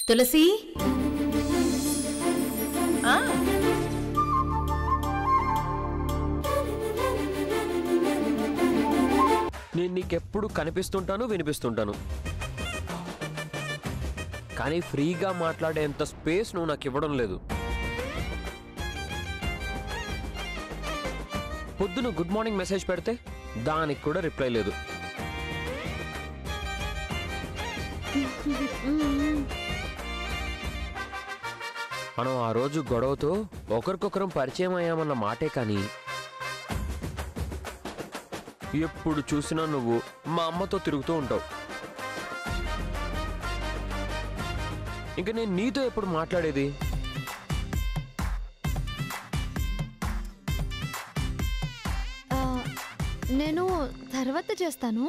తులసి నేను నీకెప్పుడు కనిపిస్తుంటాను వినిపిస్తుంటాను, కానీ ఫ్రీగా మాట్లాడేంత స్పేస్ నువ్వు నాకు ఇవ్వడం లేదు. పొద్దున గుడ్ మార్నింగ్ మెసేజ్ పెడితే దానికి కూడా రిప్లై లేదు. మనం ఆ రోజు గొడవతో ఒకరికొకరం పరిచయం అయ్యామన్న మాటే, కానీ ఎప్పుడు చూసినా నువ్వు మా అమ్మతో తిరుగుతూ ఉంటావు. ఇంకా నేను నీతో ఎప్పుడు మాట్లాడేది? నేను తర్వాత చేస్తాను.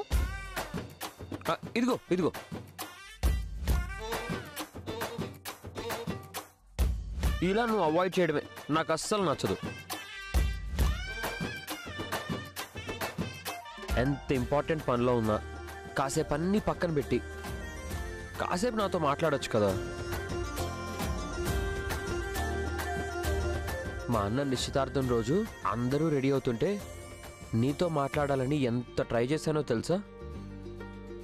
ఇదిగో ఇదిగో, ఇలా నువ్వు అవాయిడ్ చేయడమే నాకు అస్సలు నచ్చదు. ఎంత ఇంపార్టెంట్ పనిలో ఉన్నా కాసేపు అన్నీ పక్కన పెట్టి కాసేపు నాతో మాట్లాడొచ్చు కదా. మా అన్న నిశ్చితార్థం రోజు అందరూ రెడీ అవుతుంటే నీతో మాట్లాడాలని ఎంత ట్రై చేశానో తెలుసా?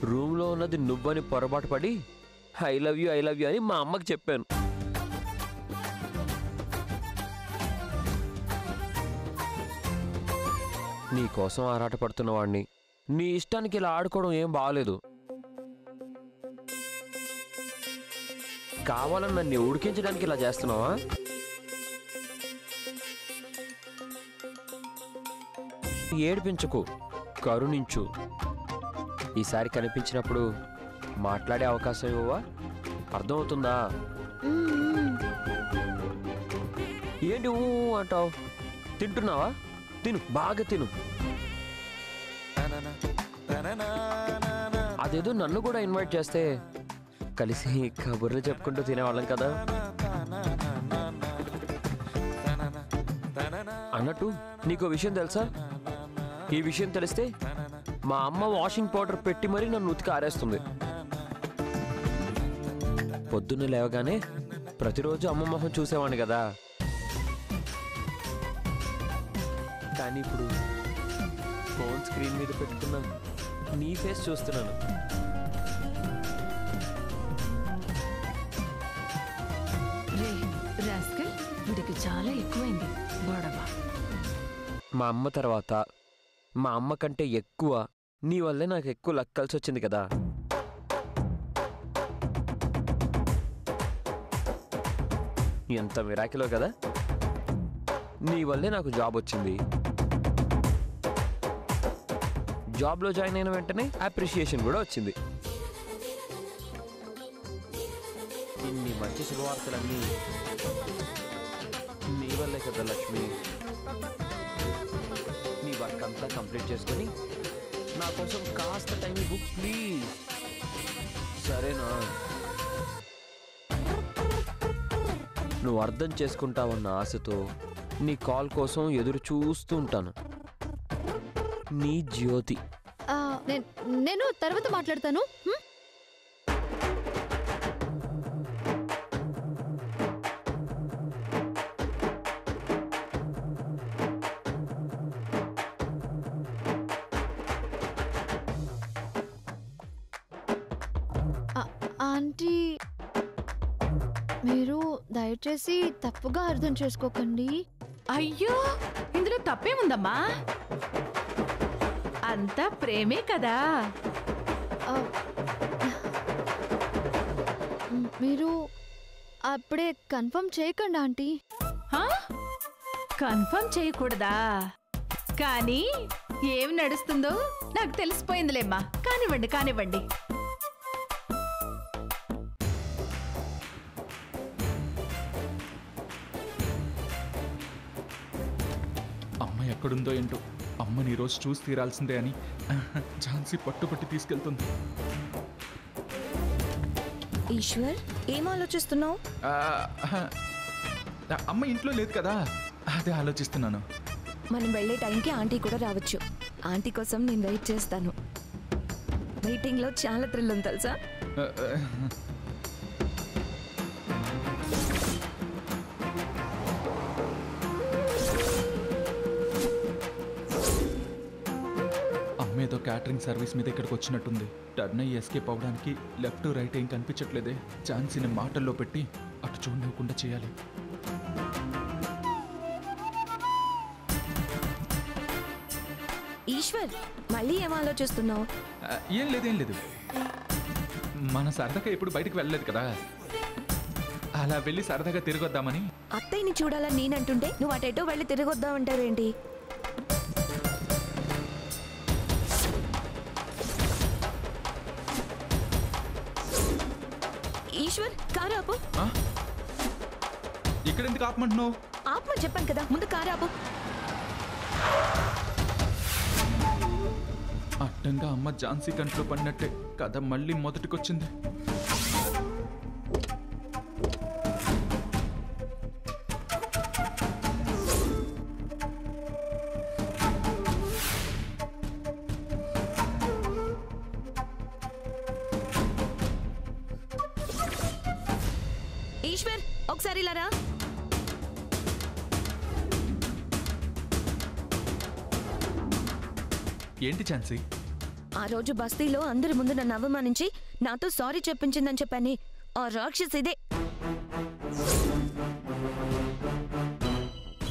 రూమ్లో ఉన్నది నువ్వని పొరపాటు పడి ఐ లవ్ యూ అని మా అమ్మకి చెప్పాను. నీ కోసం ఆరాటపడుతున్న వాడిని నీ ఇష్టానికి ఇలా ఆడుకోవడం ఏం బాగలేదు. కావాలని నన్ను ఉడికించడానికి ఇలా చేస్తున్నావా? ఏడిపించకు, కరుణించు. ఈసారి కనిపించినప్పుడు మాట్లాడే అవకాశం ఇవ్వవా? అర్థమవుతుందా? ఏంటి ఊ అంటావు? తింటున్నావా? తిను, బాగా తిను. అదేదో నన్ను కూడా ఇన్వైట్ చేస్తే కలిసి కబుర్లు చెప్పుకుంటూ తినేవాళ్ళం కదా. అన్నట్టు నీకో విషయం తెలుసా? ఈ విషయం తెలిస్తే మా అమ్మ వాషింగ్ పౌడర్ పెట్టి మరీ నన్ను ఉతికి ఆరేస్తుంది. పొద్దున్న లేవగానే ప్రతిరోజు అమ్మ మొహం చూసేవాడిని కదా, కానీ ఇప్పుడు ఫోన్ స్క్రీన్ మీద పెట్టుకున్నాను, నీ ఫేస్ చూస్తున్నాను. వీడికి చాలా ఎక్కువైంది గొడవ. మా అమ్మ తర్వాత మా అమ్మ కంటే ఎక్కువ నీ వల్లే నాకు ఎక్కువ లక్ కలిసి వచ్చింది కదా. ఎంత మిరాకిలో కదా. నీ వల్లే నాకు జాబ్ వచ్చింది. జాబ్లో జాయిన్ అయిన వెంటనే అప్రిషియేషన్ కూడా వచ్చింది. ఇన్ని మంచి శుభవార్తలన్నీ నీ వల్లే కదా లక్ష్మి. నీ వర్క్ అంతా కంప్లీట్ చేసుకొని నా కోసం కాస్త టైం ఇవ్వు ప్లీజ్, సరేనా? నువ్వు అర్థం చేసుకుంటావన్న ఆశతో నీ కాల్ కోసం ఎదురు చూస్తూ ఉంటాను. నీ జ్యోతి. నేను తర్వాత మాట్లాడతాను. ఆంటీ, మీరు దయచేసి తప్పుగా అర్థం చేసుకోకండి. అయ్యో, ఇందులో తప్పేముందమ్మా? అంతా ప్రేమే కదా. మీరు అప్పుడే కన్ఫర్మ్ చేయకండి ఆంటీ. కన్ఫర్మ్ చేయకూడదా? కానీ ఏం నడుస్తుందో నాకు తెలిసిపోయిందిలేమ్మా. కానివ్వండి కానివ్వండి. అమ్మ ఎక్కడుందో ఏంటో. అమ్మని ఈరోజు చూసి తీరాల్సిందే అని ఝాన్సీ పట్టుపట్టి తీసుకెళ్తుంది. ఈశ్వర్, ఏం ఆలోచిస్తున్నావు? అమ్మ ఇంట్లో లేదు కదా, అదే ఆలోచిస్తున్నాను. మనం వెళ్ళే టైంకి ఆంటీ కూడా రావచ్చు. ఆంటీ కోసం నేను వెయిట్ చేస్తాను. మీటింగ్లో చాలా థ్రిల్ ఉంది తెలుసా? క్యాటరింగ్ సర్వీస్ మీద ఇక్కడికి వచ్చినట్టుంది. టర్న్ అయ్యి ఎస్కేప్ అవ్వడానికి లెఫ్ట్ రైట్ ఏం కనిపించట్లేదే. ఝాన్సీని మాటల్లో పెట్టి అటు చూడకుండా చేయాలి. ఈశ్వర్, మళ్ళీ ఏం ఆలోచిస్తున్నావు? ఏం లేదు. మన సరదాగా ఎప్పుడు బయటకు వెళ్ళలేదు కదా, అలా వెళ్ళి సరదాగా తిరిగొద్దామని. అత్తయ్యని చూడాలని నేనంటుంటే నువ్వు అటెటో వెళ్ళి తిరిగొద్దామంటావేంటి? ఈశ్వర్, కారు ఆపు. ఇక్కడ ఎందుకు ఆపమంటున్నావు? ఆపమని చెప్పాను కదా, ముందు కారు ఆపు. అడ్డంగా అమ్మ ఝాన్సీ కంట్లో పడినట్టే కథ మళ్ళీ మొదటికొచ్చింది. ఈశ్వర్, ఒకసారి ఇలా రా. ఏంటి ఝాన్సీ? ఆ రోజు బస్తీలో అందరి ముందు నన్ను అవమానించి నాతో సారీ చెప్పించిందని చెప్పాని ఆ రాక్షస్ ఇదే.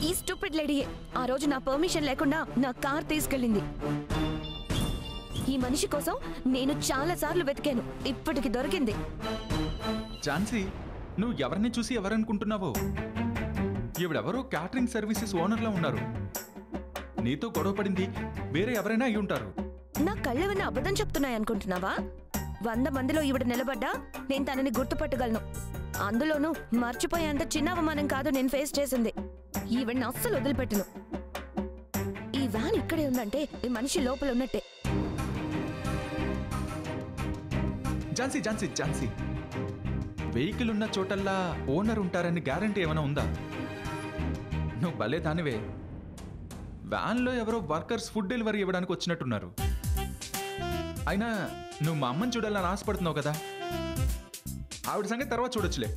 ఈ స్టూపిడ్ లేడీయే ఆ రోజు నా పర్మిషన్ లేకుండా నా కార్ తీసుకెళ్ళింది. ఈ మనిషి కోసం నేను చాలా సార్లు వెతికాను, ఇప్పటికి దొరికింది. ఝాన్సీ, నువ్వు ఎవరిని చూసి ఎవరనుకుంటున్నావో? ఈవిడెవరో క్యాటరింగ్ సర్వీసెస్ ఓనర్లా ఉన్నారు. నీతో గొడవ పడింది వేరే ఎవరైనా అయి ఉంటారు. నా కళ్ళేమన్నా అబద్ధం చెప్తున్నాయనుకుంటున్నావా? 100 మందిలో ఈవిడ నిలబడ్డా నేను తనని గుర్తుపట్టగలను. అందులోనూ మర్చిపోయేంత చిన్న అవమానం కాదు నేను ఫేస్ చేసింది. ఈవిడ్ని అస్సలు వదిలిపెట్టను. ఈ వ్యాన్ ఇక్కడే ఉందంటే ఈ మనిషి లోపల ఉన్నట్టే. ఝాన్సీ ఝాన్సీ ఝాన్సీ, వెహికల్ ఉన్న చోటల్లా ఓనర్ ఉంటారని గ్యారంటీ ఏమైనా ఉందా? నువ్వు భలే దానివే. వ్యాన్లో ఎవరో వర్కర్స్ ఫుడ్ డెలివరీ ఇవ్వడానికి వచ్చినట్టున్నారు. అయినా నువ్వు మా అమ్మని చూడాలని ఆశపడుతున్నావు కదా, ఆవిడ సంగతి తర్వాత చూడొచ్చులే.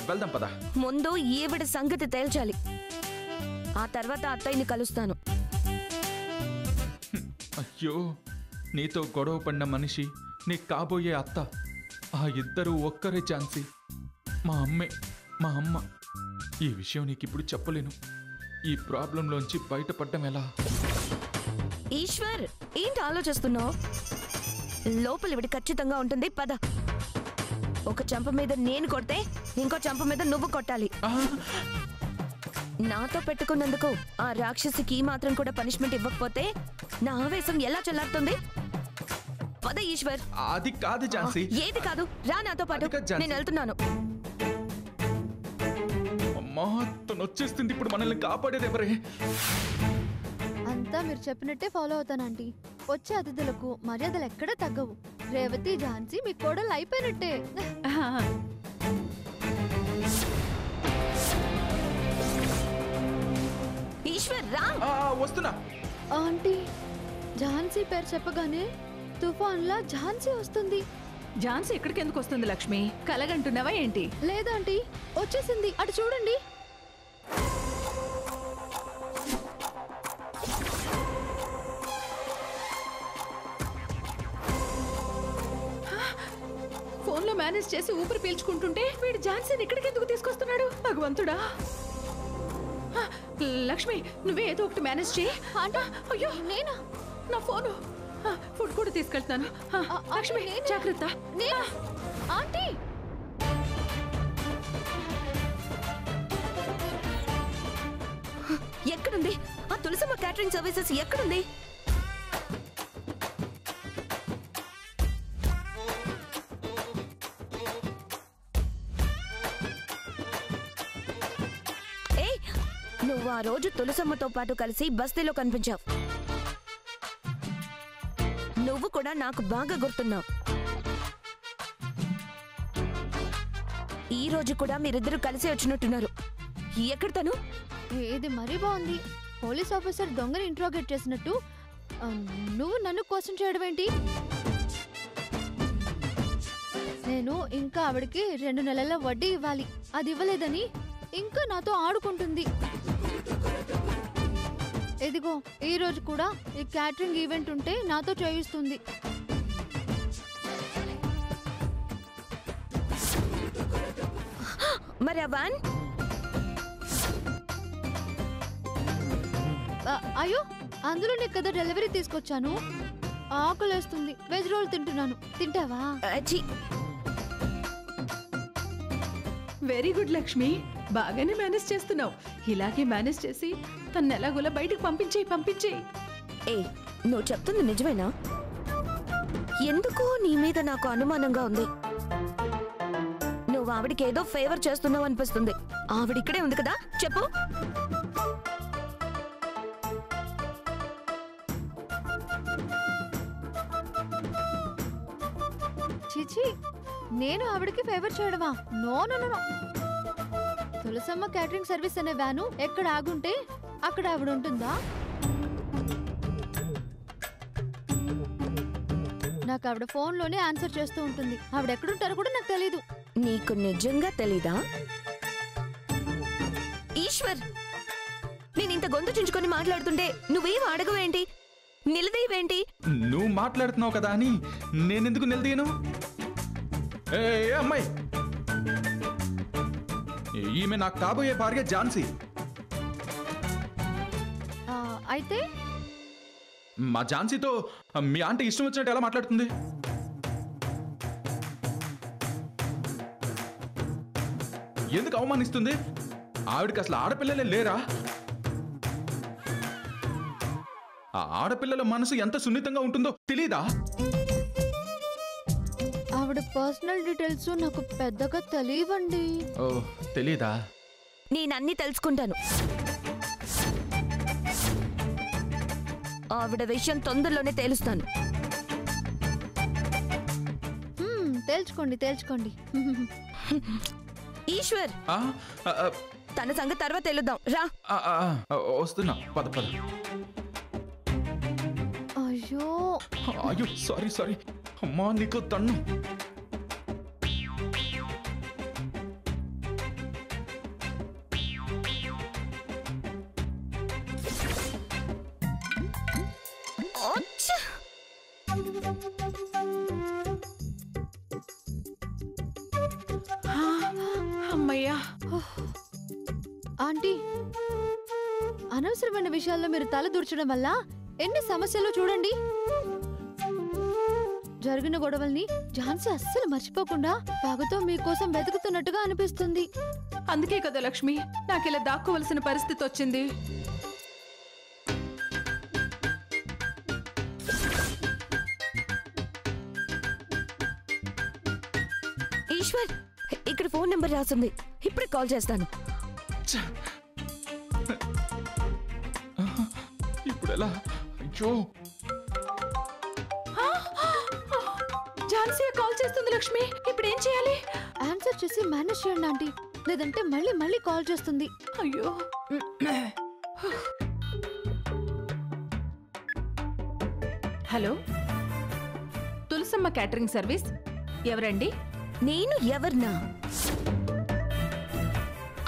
వెళ్దాం పదా. ముందు ఈవిడ సంగతి తేల్చాలి, ఆ తర్వాత అత్తయ్యని కలుస్తాను. అయ్యో, నీతో గొడవ పడిన మనిషి నీ కాబోయే అత్త, ఆ ఇద్దరు ఒక్కరే ఝాన్సీ. మా అమ్మ. ఈ విషయం నీకిప్పుడు చెప్పలేను. ఈ ప్రాబ్లంలోంచి బయటపడ్డం ఎలా? ఈశ్వర్, ఏంటి ఆలోచిస్తున్నావు? లోపల ఇవిడ ఖచ్చితంగా ఉంటుంది, పద. ఒక చెంప మీద నేను కొడితే ఇంకో చెంప మీద నువ్వు కొట్టాలి. నాతో పెట్టుకున్నందుకు ఆ రాక్షసికి మాత్రం కూడా పనిష్మెంట్ ఇవ్వకపోతే నా ఆవేశం ఎలా చల్లారుతుంది? పద ఈశ్వర్. అది కాదు ఝాన్సీ. ఏది కాదు, రా నాతో పాటు. నేను వెళ్తున్నాను. అమ్మా, తను వచ్చేస్తుంది. ఇప్పుడు మనల్ని కాపాడేది ఎవరే? అంతా మీరు చెప్పినట్టే ఫాలో అవుతాను ఆంటీ. వచ్చే అతిథులకు మర్యాదలు ఎక్కడా తగ్గవు. రేవతి, ఝాన్సీ మీ కోడలు అయిపోయినట్టే. ఈశ్వర్, రా. వస్తున్నా. ఆంటీ, ఝాన్సీ పేరు చెప్పగానే తుఫాన్లా ఝాన్సీ వస్తుంది. ఝాన్సీ ఎక్కడికి ఎందుకు వస్తుంది లక్ష్మి? కలగంటున్నావా ఏంటి? లేదాంటీ, వచ్చేసింది. అటు చూడండి. ఫోన్లో మేనేజ్ చేసి ఊపిరి పీల్చుకుంటుంటే వీడు ఝాన్సీని ఇక్కడికి ఎందుకు తీసుకొస్తున్నాడు? భగవంతుడా. లక్ష్మి, నువ్వే ఏదో ఒకటి మేనేజ్ చేయి. అయ్యో, నేనా? నా ఫోను. ఫుడ్ కూడా తీసుకెళ్తాను. లక్ష్మి, జాగ్రత్త. ఆంటీ, ఎక్కడుంది ఆ తులసమ్మ క్యాటరింగ్ సర్వీసెస్? ఎక్కడుంది? నువ్వు ఆ రోజు తులసమ్మతో పాటు కలిసి బస్తీలో కనిపించావు. నువ్వు కూడా నాకు బాగా గుర్తున్నావు. ఈ రోజు కూడా మీరిద్దరూ కలిసి వచ్చినట్టున్నారు. ఎక్కడ తను? ఇది మరీ బాగుంది. పోలీస్ ఆఫీసర్ దొంగని ఇంట్రోగేట్ చేసినట్టు నువ్వు నన్ను క్వశ్చన్ చేయడం ఏంటి? నేను ఇంకా ఆవిడకి 2 నెలల వడ్డీ ఇవ్వాలి. అది ఇవ్వలేదని ఇంకా నాతో ఆడుకుంటుంది. ఇదిగో ఈ రోజు కూడా ఈ క్యాటరింగ్ ఈవెంట్ ఉంటే నాతో చేయిస్తుంది. మరి ఆ వ్యాన్? అయ్యో అందులోనే కదా డెలివరీ తీసుకొచ్చాను. ఆకలేస్తుంది, వెజ్ రోల్ తింటున్నాను. తింటావా? ఛీ, వెరీ గుడ్ లక్ష్మి, బాగానే మేనేజ్ చేస్తున్నావు. ఇలాగే మేనేజ్ చేసి తను ఎలాగోలా బయటకు పంపించేయి. ఏ నువ్వు చెప్తుంది నిజమేనా? ఎందుకో నీ మీద నాకు అనుమానంగా ఉంది. నువ్వు ఆవిడికి ఏదో ఫేవర్ చేస్తున్నావు అనిపిస్తుంది. ఆవిడిక్కడే ఉంది కదా, చెప్పు. చిచి, నేను ఆవిడకి ఫేవర్ చేయడమా? No no no. Tulasamma catering service అనే వ్యాను ఎక్కడ ఆగుంటే అక్కడ ఆవిడ ఉంటుందా? నాకు ఆవిడ ఫోన్లోనే ఆన్సర్ చేస్తూ ఉంటుంది. ఆవిడ ఎక్కడుంటారో కూడా నాకు తెలీదు. నీకు నిజంగా తెలీదా? ఈశ్వర్, నేను ఇంత గొంతు చించుకొని మాట్లాడుతుంటే నువ్వేం అడగవేంటి, నిలదీవేంటి? నువ్వు మాట్లాడుతున్నావు కదా అని నేనెందుకు నిలదీయను? ఏ అమ్మాయి, ఈమె నాకు కాబోయే భార్య ఝాన్సీ. అయితే మా ఝాన్సీతో మీ ఆంటీ ఇష్టం వచ్చినట్టు ఎలా మాట్లాడుతుంది? ఎందుకు అవమానిస్తుంది? ఆవిడకి అసలు ఆడపిల్లలే లేరా? ఆ ఆడపిల్లల మనసు ఎంత సున్నితంగా ఉంటుందో తెలీదా? ఆవిడ పర్సనల్ డీటెయిల్స్ నాకు పెద్దగా తెలియవండి. ఓ, తెలీదా? నేనన్నీ తెలుసుకుంటాను. ఆవిడ విషయం తొందరలోనే తేలుస్తాను. తేల్చుకోండి. ఈశ్వర్, తన సంగతి తర్వాత తెలుద్దాం. రా. వస్తున్నా, పద. అయ్యో సారీ అమ్మా, నీకు తన్ను. అమ్మయ్యా. ఆంటీ, అనవసరమైన విషయాల్లో మీరు తల దూర్చడం వల్ల ఎన్ని సమస్యలు చూడండి. జరిగిన గొడవల్ని ఝాన్సీ అస్సలు మర్చిపోకుండా పగతో మీకోసం వెతుకుతున్నట్టుగా అనిపిస్తుంది. అందుకే కదా లక్ష్మి నాకు ఇలా దాక్కోవలసిన పరిస్థితి వచ్చింది. ఈశ్వర్, ఇక్కడ ఫోన్ నెంబర్ రాసింది. ఇప్పుడే కాల్ చేస్తాను. ఇప్పుడు ఎలా? అయ్యో, ఝాన్సీ కాల్ చేస్తుంది లక్ష్మి. ఇప్పుడు ఏం చేయాలి? ఆన్సర్ చేసి మేనేజ్ చేయండి ఆంటీ, లేదంటే మళ్ళీ కాల్ చేస్తుంది. అయ్యో. హలో, తులసమ్మ క్యాటరింగ్ సర్వీస్, ఎవరండి? నేను ఎవర్నా?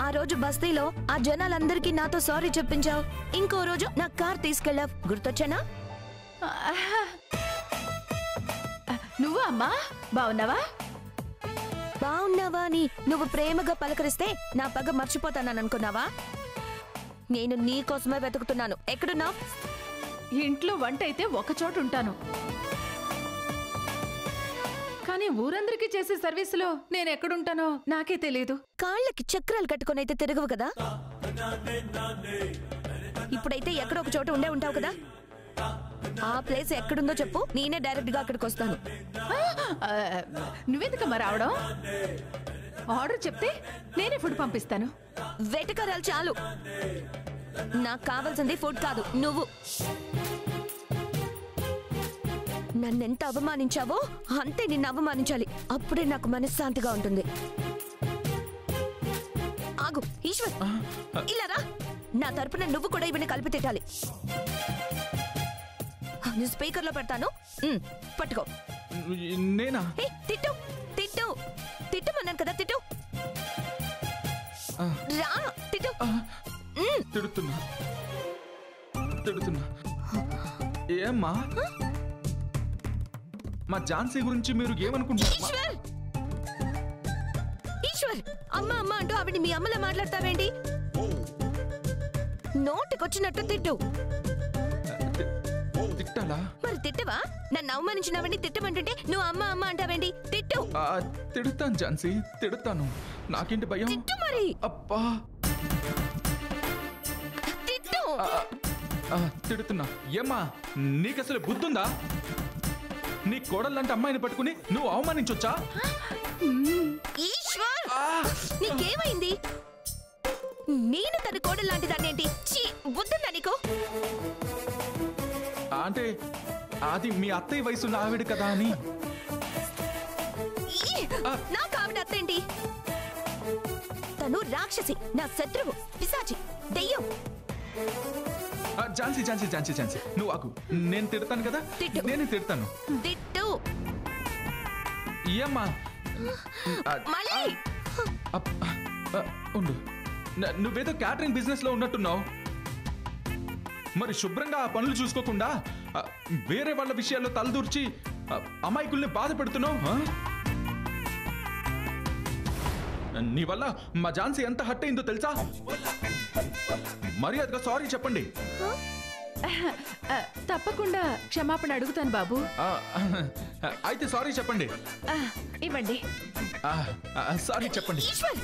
ఆ రోజు బస్తీలో ఆ జనాలందరికీ నాతో సారీ చెప్పించావు. ఇంకో రోజు నా కార్ తీసుకెళ్ళావు, గుర్తొచ్చానా? నువ్వా అమ్మా? బాగున్నావా? బాగున్నావా అని నువ్వు ప్రేమగా పలకరిస్తే నా పగ మర్చిపోతాననుకున్నావా? నేను నీ కోసమే వెతుకుతున్నాను. ఎక్కడున్నావు? ఇంట్లో వంట అయితే ఒక చోట ఉంటాను, కానీ ఊరందరికీ చేసే సర్వీసులో నేను ఎక్కడుంటానో నాకే తెలియదు. కాళ్ళకి చక్రాలు కట్టుకొని అయితే తిరగవు కదా? ఇప్పుడైతే ఎక్కడో ఒక చోట ఉండే ఉంటావు కదా? ఆ ప్లేస్ ఎక్కడుందో చెప్పు, నేనే డైరెక్ట్ గా అక్కడికి వస్తాను. నువ్వెందుకమ్మా రావడం? ఆర్డర్ చెప్తే నేనే ఫుడ్ పంపిస్తాను. వెటకరాలు చాలు. నాకు కావాల్సింది ఫుడ్ కాదు, నువ్వు. నన్నెంత అవమానించావో అంతే నిన్ను అవమానించాలి. అప్పుడే నాకు మనశ్శాంతిగా ఉంటుంది. ఆగు ఈశ్వర్, ఇలా రా. నా తరపున నువ్వు కూడా ఇవన్నీ కలిపి తిట్టాలి. స్పీకర్ లో పెడతాను, పట్టుకో. నేనా? తిట్టు తిట్టు తిట్టమన్నాను కదా, తిట్టు. రా, తిట్టు. తిడుతున్నా. తిడుతున్నా. ఏమ్మా మా ఝాన్సీ గురించి మీరు ఏమనుకుంటున్నారు? ఈశ్వర్ ఈశ్వర్ అమ్మ అమ్మ అంటూ ఆవిడ మీ అమ్మలా మాట్లాడతావేంటి? నోటికొచ్చినట్టు తిట్టు. తిట్టాలా? మరి తిట్టవా? నన్ను అవమానించినవని తిట్టమంటుంటే నువ్వు అమ్మ అమ్మ అంటావేంటి? తిట్టు. తిడుతాను ఝాన్సీ, తిడుతాను. నాకేంటి భయం? తిట్టు మరి. అబ్బా తిట్టు. తిడుతున్నా. ఏమ్మా నీకసలు బుద్ధుందా? నీ కోడళ్ళంటే అమ్మాయిని పట్టుకుని నువ్వు అవమానించొచ్చా? ఈశ్వర్ నీకేమైంది? నేను తన కోడలు లాంటి దాన్నేంటి? బుద్ధుందా నీకు? అంటే అది మీ అత్తయ్య వయసున్న ఆవిడ కదా అని. నాకు ఆవిడ అత్తేంటి? తను రాక్షసి, నా శత్రువు, పిశాచి, దెయ్యం. ఝాన్సీ ఝాన్సీ ఝాన్సీ ఝాన్సీ నువ్వు ఆగు. నేను తిడతాను కదా, నేనే తిడతాను. తిట్టు. ఏమ్మా మళ్ళీ ఉండు. నువ్వేదో క్యాటరింగ్ బిజినెస్ లో ఉన్నట్టున్నావు. మరి శుభ్రంగా ఆ పనులు చూసుకోకుండా వేరే వాళ్ళ విషయాల్లో తలదూర్చి అమాయకుల్ని బాధ పెడుతున్నావు. నీ వల్ల మా ఝాన్సీ ఎంత హట్ అయిందో తెలుసా? మర్యాదగా సారీ చెప్పండి. తప్పకుండా క్షమాపణ అడుగుతాను బాబు. అయితే సారీ చెప్పండి. ఇవ్వండి. సారీ చెప్పండి. ఈశ్వర్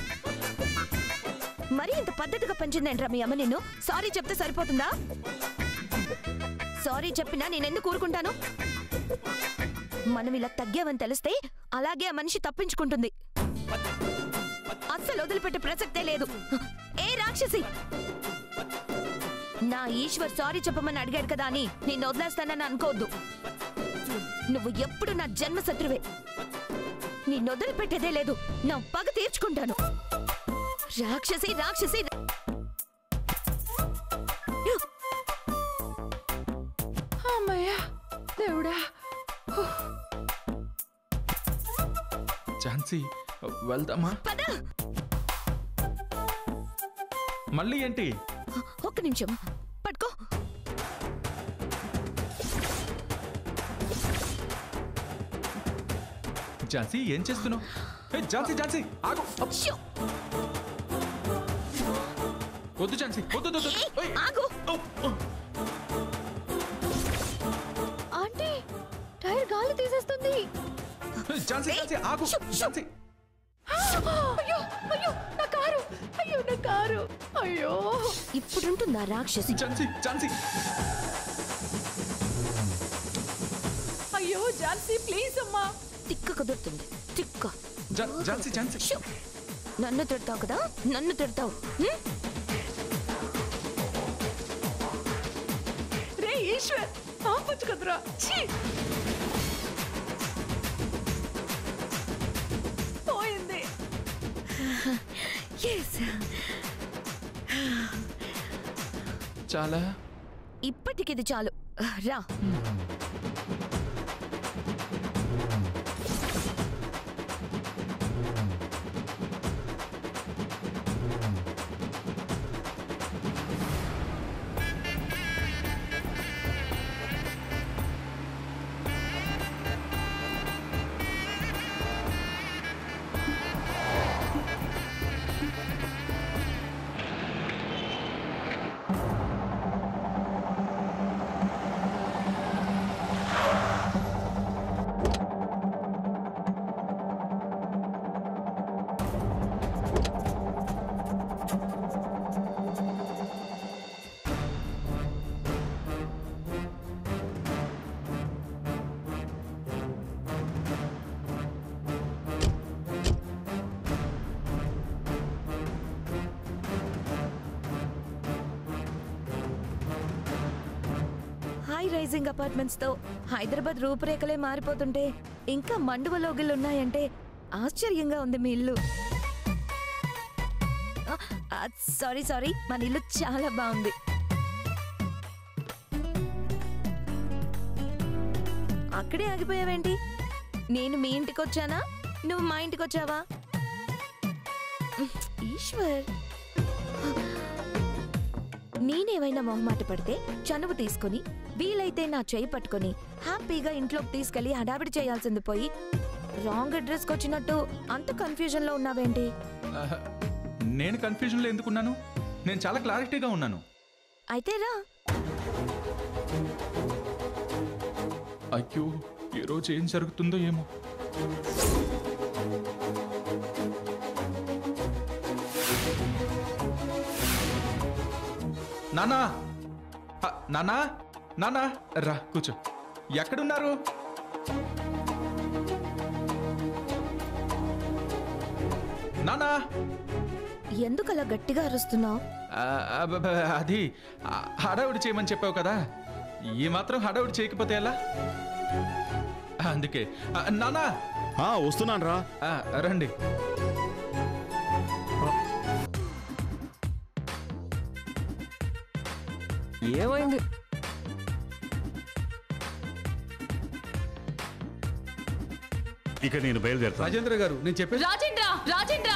మరి ఇంత పద్ధతిగా పెంచిందేంట్రా మీ అమ్మ నిన్ను? సారీ చెప్తే సరిపోతుందా? సారీ చెప్పినా నేనెందుకు ఊరుకుంటాను? మనం ఇలా తగ్గామని తెలిస్తే అలాగే ఆ మనిషి తప్పించుకుంటుంది. అస్సలు వదిలిపెట్టే ప్రసక్తే లేదు. ఏ రాక్షసి! నా ఈశ్వర్ సారీ చెప్పమని అడిగాడు కదా అని నేను వదిలేస్తానని అనుకోవద్దు. నువ్వు ఎప్పుడు నా జన్మ శత్రువే. నిన్ను వదిలిపెట్టేదే లేదు. నా పగ తీర్చుకుంటాను. రాక్షసి రాక్షసి. అమ్మయ్యా దేవుడా. ఝాన్సీ వెళ్దామా? పద. మళ్ళీ ఏంటి? ఒక్క నిమిషం పట్టుకో. ఝాన్సీ ఏం చేస్తున్నావు? ఝాన్సీ ఝాన్సీ ఆగు. వద్దు ఝాన్సీ వద్దు. ఆగు. ఆంటీ టైర్ గాలి తీసేస్తుంది. ఝాన్సీ ఝాన్సీ ఆగు. ఝాన్సీ అయ్యో అయ్యో నా కారు. అయ్యో నా కారు. అయ్యో ఇప్పుడుంటుందా రాక్షసి? ఝాన్సీ ఝాన్సీ. అయ్యో ఝాన్సీ ప్లీజ్ అమ్మా. తిక్క కుదురుతుంది తిక్క. ఝాన్సీ ఝాన్సీ నన్ను తిడతావు కదా, నన్ను తిడతావు. రే ఈశ్వర్ ఆపొచ్చు కదరా. పోయింది. చాలా. ఇప్పటికిది చాలు. రా. హై రైజింగ్ అపార్ట్మెంట్స్ తో హైదరాబాద్ రూపురేఖలే మారిపోతుంటే ఇంకా మండువలోగిలున్నాయంటే ఆశ్చర్యంగా ఉంది మీ ఇల్లు. సారీ సారీ, మన ఇల్లు చాలా బాగుంది. అక్కడే ఆగిపోయావేంటి? నేను మీ ఇంటికి వచ్చానా, నువ్వు మా ఇంటికి వచ్చావా? ఈశ్వర్ నేనేమైనా మొహమాట పడితే చనువు తీసుకుని వీలైతే నా చేయి పట్టుకొని హ్యాపీగా ఇంట్లోకి తీసుకెళ్లి హడావిడి చేయాల్సింది పోయి రాంగ్ అడ్రస్కి వచ్చినట్టు అంత కన్ఫ్యూజన్లో ఉన్నావేంటి? నేను కన్ఫ్యూజన్లో ఎందుకున్నాను? నేను చాలా క్లారిటీగా ఉన్నాను. అయితే రా. అయ్యో, ఈరోజు ఏం జరుగుతుందో ఏమో. నానా, నానా, నానా, రా కూర్చో. ఎక్కడున్నారు? నానా, ఎందుకలా గట్టిగా అరుస్తున్నావు? అది హడావుడి చేయమని చెప్పావు కదా, ఈ మాత్రం హడావుడి చేయకపోతే ఎలా? అందుకే. నానా, వస్తున్నాను రా. రండి. ఏమైంది? ఇక నేను బయలుదేరుతాను. రాజేంద్ర గారు, నేను చెప్పేది రాజేంద్ర రాజేంద్ర